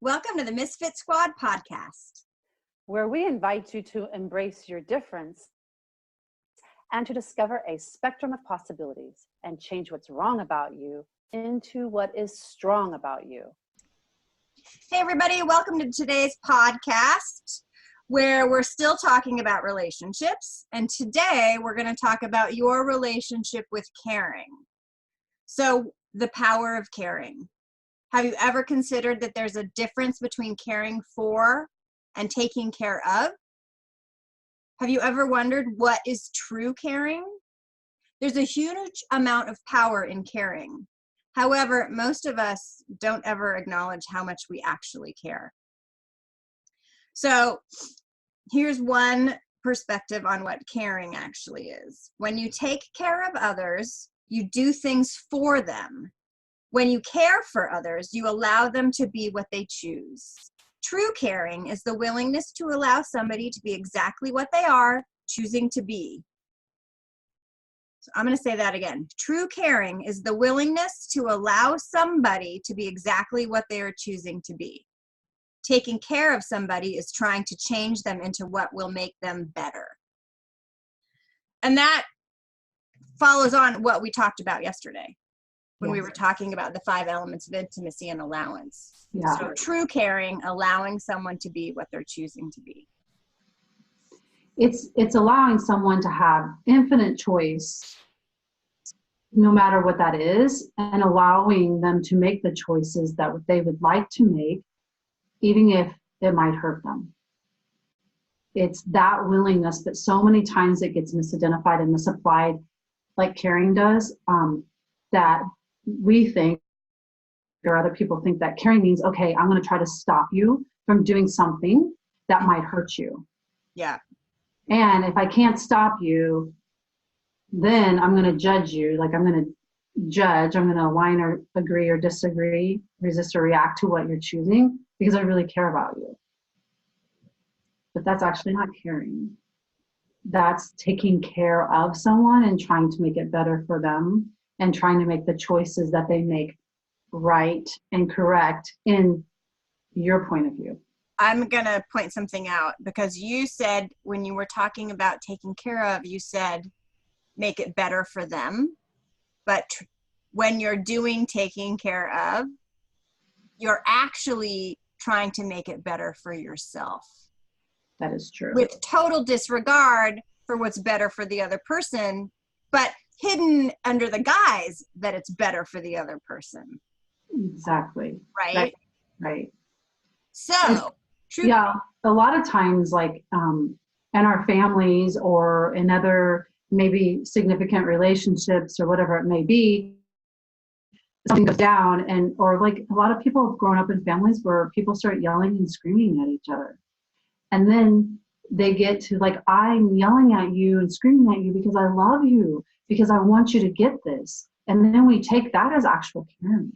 Welcome to the Misfit Squad podcast, where we invite you to embrace your difference and to discover a spectrum of possibilities and change what's wrong about you into what is strong about you. Hey everybody, welcome to today's podcast where we're still talking about relationships, and today we're going to talk about your relationship with caring. So, the power of caring. Have you ever considered that there's a difference between caring for and taking care of? Have you ever wondered what is true caring? There's a huge amount of power in caring. However, most of us don't ever acknowledge how much we actually care. So here's one perspective on what caring actually is. When you take care of others, you do things for them. When you care for others, you allow them to be what they choose. True caring is the willingness to allow somebody to be exactly what they are, choosing to be. So I'm going to say that again. True caring is the willingness to allow somebody to be exactly what they are choosing to be. Taking care of somebody is trying to change them into what will make them better. And that follows on what we talked about yesterday when we were talking about the 5 elements of intimacy and allowance. Yeah. So true caring, allowing someone to be what they're choosing to be. It's allowing someone to have infinite choice, no matter what that is, and allowing them to make the choices that they would like to make, even if it might hurt them. It's that willingness that so many times it gets misidentified and misapplied, like caring does, that we think, or other people think, that caring means, okay, I'm going to try to stop you from doing something that might hurt you. Yeah. And if I can't stop you, then I'm going to judge you. Like I'm going to align or agree or disagree, resist or react to what you're choosing because I really care about you. But that's actually not caring. That's taking care of someone and trying to make it better for them and trying to make the choices that they make right and correct in your point of view. I'm going to point something out because you said when you were talking about taking care of, you said make it better for them. But when you're doing taking care of, you're actually trying to make it better for yourself. That is true. With total disregard for what's better for the other person, but hidden under the guise that it's better for the other person. Exactly. Right? Right. So, yeah, a lot of times, like in our families or in other maybe significant relationships or whatever it may be, something goes down, and or like a lot of people have grown up in families where people start yelling and screaming at each other. And then they get to like, I'm yelling at you and screaming at you because I love you, because I want you to get this. And then we take that as actual caring.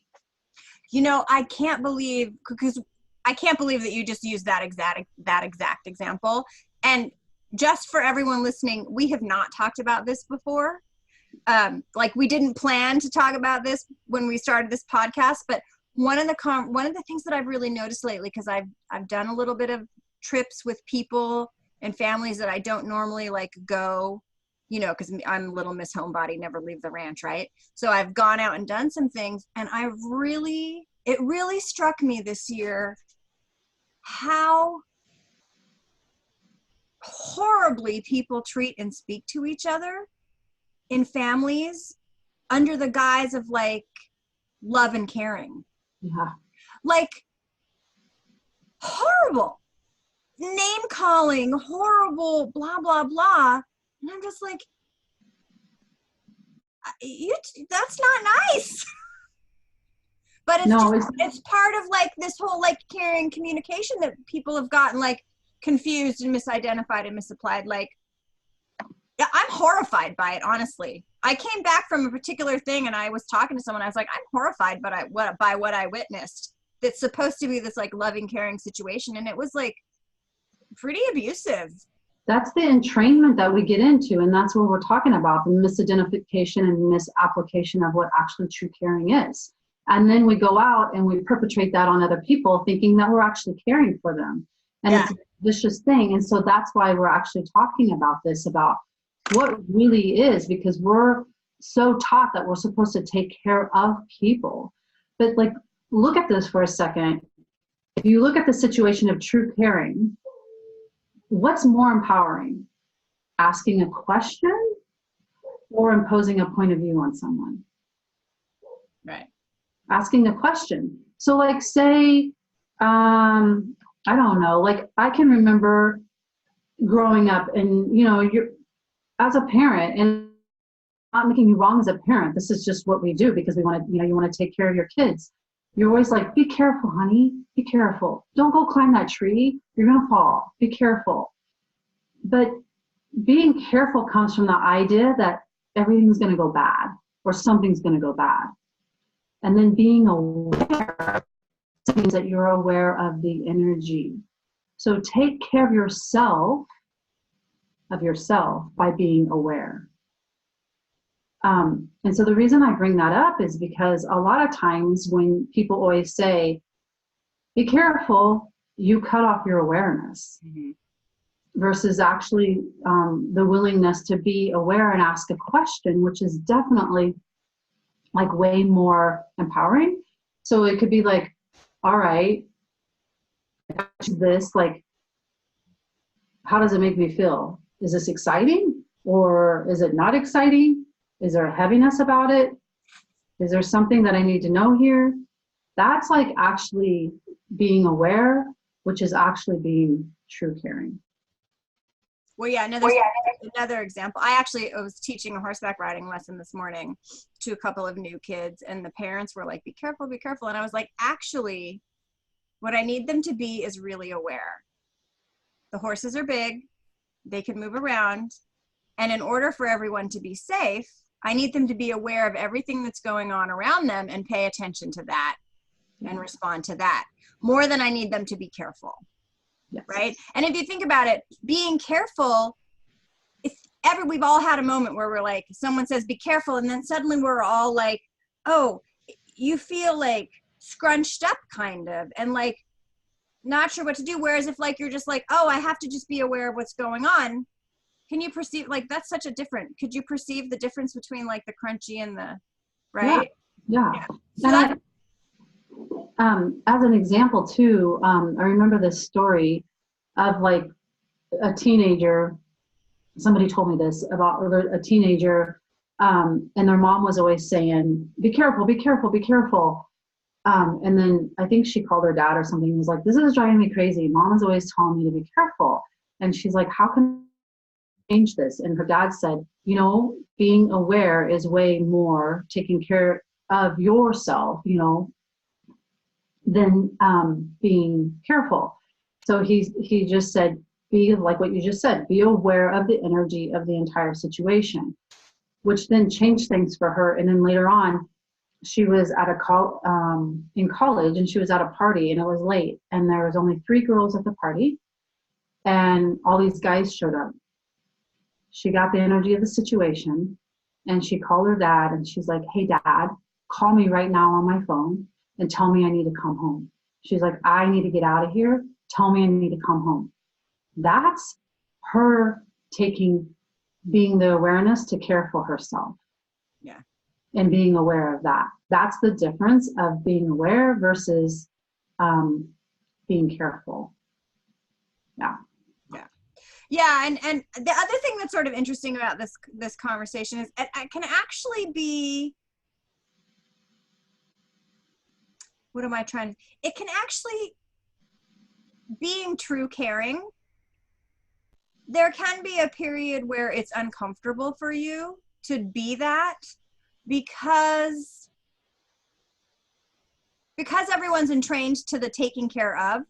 You know, I can't believe that you just used that exact example. And just for everyone listening, we have not talked about this before. Like we didn't plan to talk about this when we started this podcast. But one of the things that I've really noticed lately, because I've done a little bit of trips with people and families that I don't normally like go, you know, because I'm little Miss Homebody, never leave the ranch, right? So I've gone out and done some things, and it really struck me this year how horribly people treat and speak to each other in families under the guise of like love and caring. Yeah. Like horrible name calling, horrible, blah, blah, blah. And I'm just like, that's not nice. But it's part of like this whole like caring communication that people have gotten like confused and misidentified and misapplied. Like, yeah, I'm horrified by it, honestly. I came back from a particular thing and I was talking to someone. I was like, I'm horrified by what I witnessed. That's supposed to be this like loving, caring situation. And it was like pretty abusive. That's the entrainment that we get into. And that's what we're talking about, the misidentification and misapplication of what actually true caring is. And then we go out and we perpetrate that on other people thinking that we're actually caring for them. And Yeah. it's a vicious thing. And so that's why we're actually talking about this, about what it really is, because we're so taught that we're supposed to take care of people. But like, look at this for a second. If you look at the situation of true caring, what's more empowering? Asking a question or imposing a point of view on someone? Right. Asking a question. So like say, I don't know, like I can remember growing up and, you know, you're as a parent, and not making you wrong as a parent, this is just what we do because we want to, you know, you want to take care of your kids. You're always like, be careful, honey, be careful. Don't go climb that tree. You're going to fall. Be careful. But being careful comes from the idea that everything's going to go bad or something's going to go bad. And then being aware means that you're aware of the energy. So take care of yourself by being aware. And so the reason I bring that up is because a lot of times when people always say, be careful, you cut off your awareness. Mm-hmm. Versus actually the willingness to be aware and ask a question, which is definitely like way more empowering. So it could be like, all right, this, like, how does it make me feel? Is this exciting or is it not exciting? Is there a heaviness about it? Is there something that I need to know here? That's like actually being aware, which is actually being true caring. Well, yeah, another example. I was teaching a horseback riding lesson this morning to a couple of new kids, and the parents were like, be careful, be careful. And I was like, actually, what I need them to be is really aware. The horses are big, they can move around, and in order for everyone to be safe, I need them to be aware of everything that's going on around them and pay attention to that and respond to that more than I need them to be careful. Yes. Right? And if you think about it, being careful, we've all had a moment where we're like, someone says, be careful. And then suddenly we're all like, oh, you feel like scrunched up kind of, and like not sure what to do. Whereas if like, you're just like, oh, I have to just be aware of what's going on. Can you perceive, like, that's such a different, could you perceive the difference between like the crunchy and the, right? Yeah. So as an example too, I remember this story of like a teenager. Somebody told me this about a teenager, and their mom was always saying, be careful, be careful, be careful. And then I think she called her dad or something and was like, this is driving me crazy. Mom is always telling me to be careful. And she's like, how can I change this? And her dad said, you know, being aware is way more taking care of yourself, you know, than being careful. So he just said, be like what you just said, be aware of the energy of the entire situation, which then changed things for her. And then later on, she was at in college, and she was at a party, and it was late, and there was only 3 girls at the party, and all these guys showed up. She got the energy of the situation, and she called her dad, and she's like, hey dad, call me right now on my phone and tell me I need to come home. She's like, I need to get out of here. Tell me I need to come home. That's her being the awareness to care for herself. Yeah. And being aware of that. That's the difference of being aware versus being careful. Yeah. Yeah, and the other thing that's sort of interesting about this conversation is it can actually be, it can actually, being true caring, there can be a period where it's uncomfortable for you to be that, because everyone's entrained to the taking care of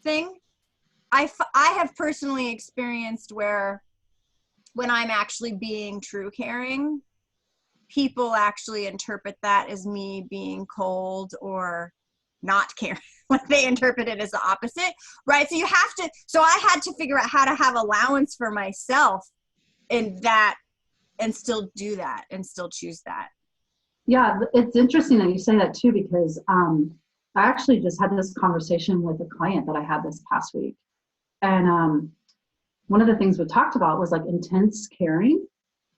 thing. I have personally experienced where when I'm actually being true caring, people actually interpret that as me being cold or not caring. Like they interpret it as the opposite, right? So I had to figure out how to have allowance for myself in that and still do that and still choose that. Yeah, it's interesting that you say that too, because I actually just had this conversation with a client that I had this past week. And one of the things we talked about was like intense caring.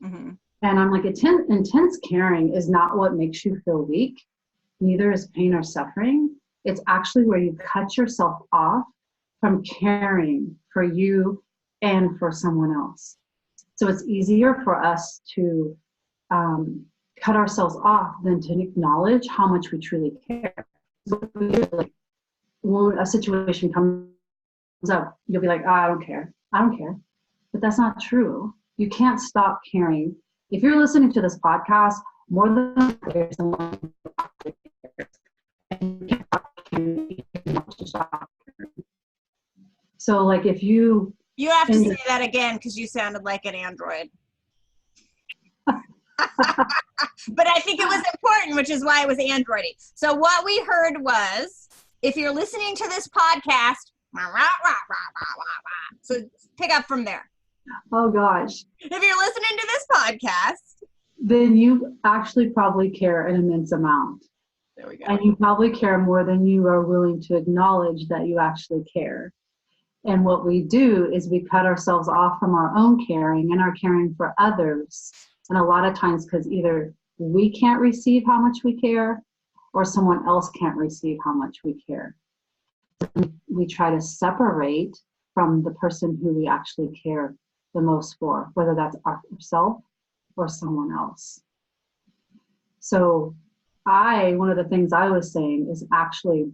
Mm-hmm. And I'm like, intense caring is not what makes you feel weak. Neither is pain or suffering. It's actually where you cut yourself off from caring for you and for someone else. So it's easier for us to cut ourselves off than to acknowledge how much we truly care. Like, when a situation comes up, you'll be like, oh, I don't care. I don't care. But that's not true. You can't stop caring. If you're listening to this podcast, more than there's someone to stop. So like if you have to say that again because you sounded like an android. But I think it was important, which is why it was androidy. So what we heard was, if you're listening to this podcast, so pick up from there. Oh gosh. If you're listening to this podcast, then you actually probably care an immense amount. There we go. And you probably care more than you are willing to acknowledge that you actually care. And what we do is we cut ourselves off from our own caring and our caring for others. And a lot of times, because either we can't receive how much we care or someone else can't receive how much we care. We try to separate from the person who we actually care the most for, whether that's ourselves or someone else. So one of the things I was saying is actually,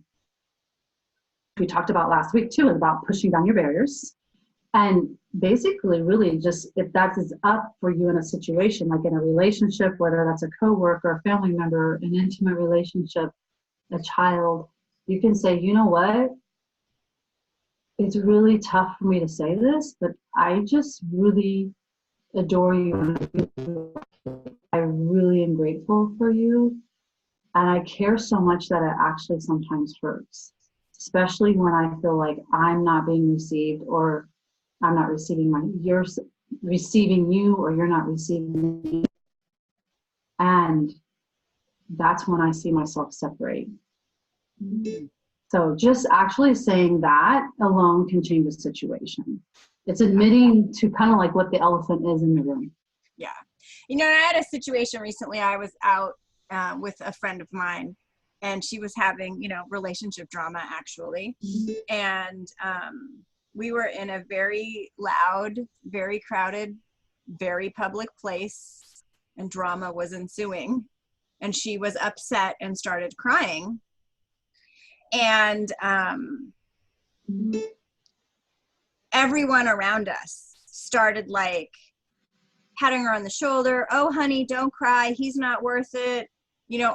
we talked about last week too, about pushing down your barriers. And basically really just, if that is up for you in a situation, like in a relationship, whether that's a coworker, a family member, an intimate relationship, a child, you can say, you know what? It's really tough for me to say this, but I just really adore you. I really am grateful for you. And I care so much that it actually sometimes hurts, especially when I feel like I'm not being received, or I'm not receiving you're receiving you, or you're not receiving me. And that's when I see myself separate. So just actually saying that alone can change the situation. It's admitting to kind of like what the elephant is in the room. Yeah. You know, I had a situation recently. I was out with a friend of mine, and she was having, relationship drama actually. And we were in a very loud, very crowded, very public place, and drama was ensuing. And she was upset and started crying. And everyone around us started like patting her on the shoulder. Oh, honey, don't cry. He's not worth it.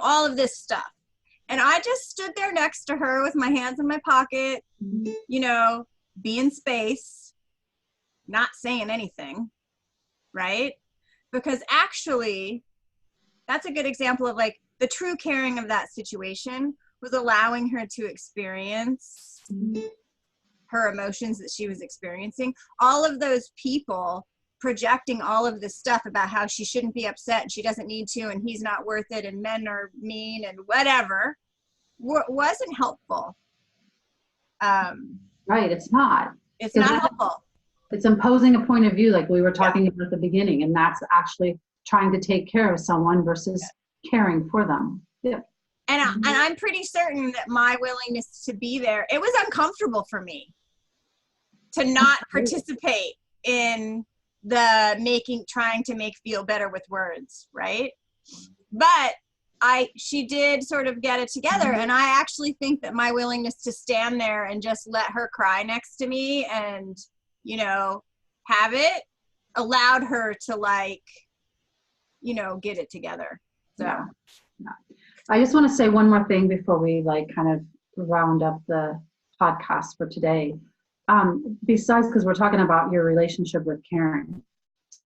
All of this stuff. And I just stood there next to her with my hands in my pocket, being space, not saying anything, right? Because actually, that's a good example of like the true caring of that situation was allowing her to experience her emotions that she was experiencing. All of those people projecting all of this stuff about how she shouldn't be upset and she doesn't need to, and he's not worth it, and men are mean and whatever, wasn't helpful. Right, it's not. It's not helpful. It's imposing a point of view like we were talking about at the beginning, and that's actually trying to take care of someone versus caring for them. Yeah. And I'm pretty certain that my willingness to be there, it was uncomfortable for me to not participate in the trying to make feel better with words, right? But she did sort of get it together, and I actually think that my willingness to stand there and just let her cry next to me and, have it allowed her to get it together. So. Yeah. I just want to say one more thing before we kind of round up the podcast for today. Besides, because we're talking about your relationship with caring.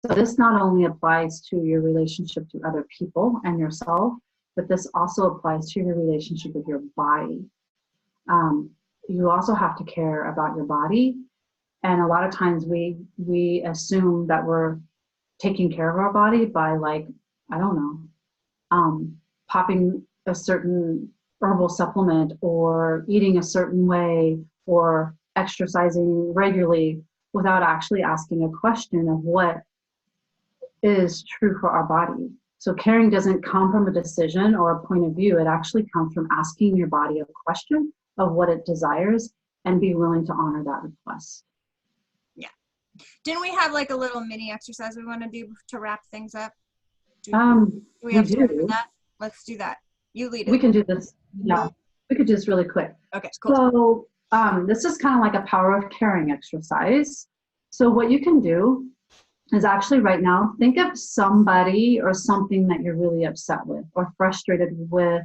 So this not only applies to your relationship to other people and yourself, but this also applies to your relationship with your body. You also have to care about your body. And a lot of times we assume that we're taking care of our body by popping a certain herbal supplement or eating a certain way or exercising regularly without actually asking a question of what is true for our body. So caring doesn't come from a decision or a point of view. It actually comes from asking your body a question of what it desires and be willing to honor that request. Yeah. Didn't we have like a little mini exercise we want to do to wrap things up? Do we have time for that? Let's do that. You lead it. We can do this. Yeah. We could just really quick. Okay, cool. So this is kind of like a power of caring exercise. So what you can do is actually right now, think of somebody or something that you're really upset with or frustrated with,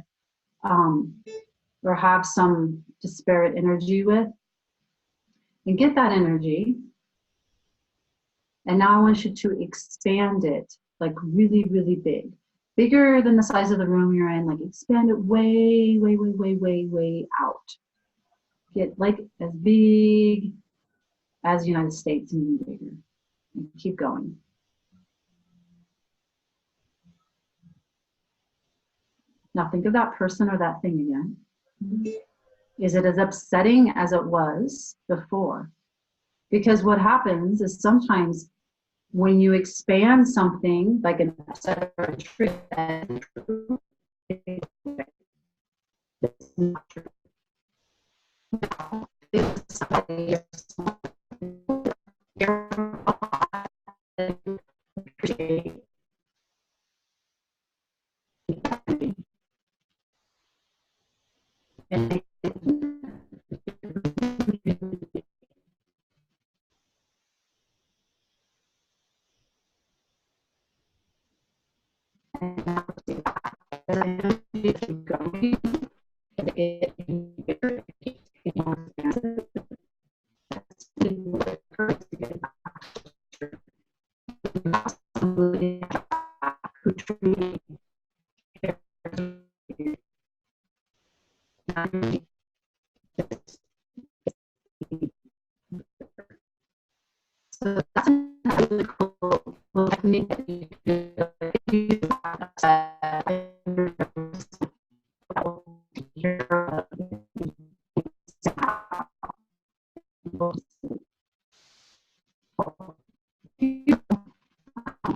or have some disparate energy with, and get that energy. And now I want you to expand it like really, really big, bigger than the size of the room you're in, like expand it way, way, way, way, way, way out. Get like as big as the United States and even bigger. And keep going. Now think of that person or that thing again. Is it as upsetting as it was before? Because what happens is sometimes when you expand something like an upset or a truth, it's not true. So that's a really cool technique that you can do.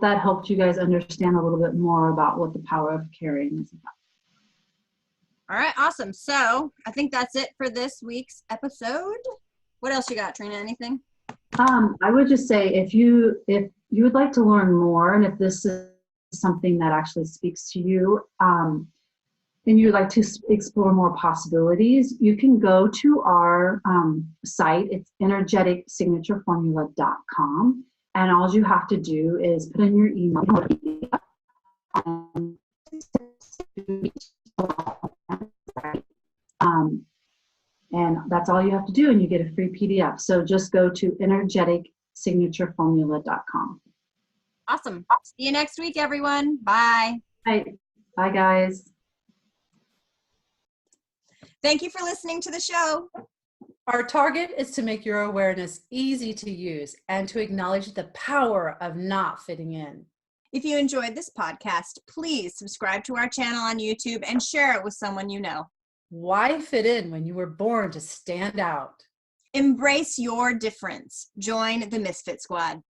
That helped you guys understand a little bit more about what the power of caring is about. All right, awesome. So I think that's it for this week's episode. What else you got, Trina? Anything? I would just say if you would like to learn more, and if this is something that actually speaks to you, and you'd like to explore more possibilities, you can go to our site. It's energeticsignatureformula.com, and all you have to do is put in your email. And that's all you have to do, and you get a free PDF. So just go to energeticsignatureformula.com. Awesome. See you next week, everyone. Bye. Bye, guys. Thank you for listening to the show. Our target is to make your awareness easy to use and to acknowledge the power of not fitting in. If you enjoyed this podcast, please subscribe to our channel on YouTube and share it with someone you know. Why fit in when you were born to stand out? Embrace your difference. Join the Misfit Squad.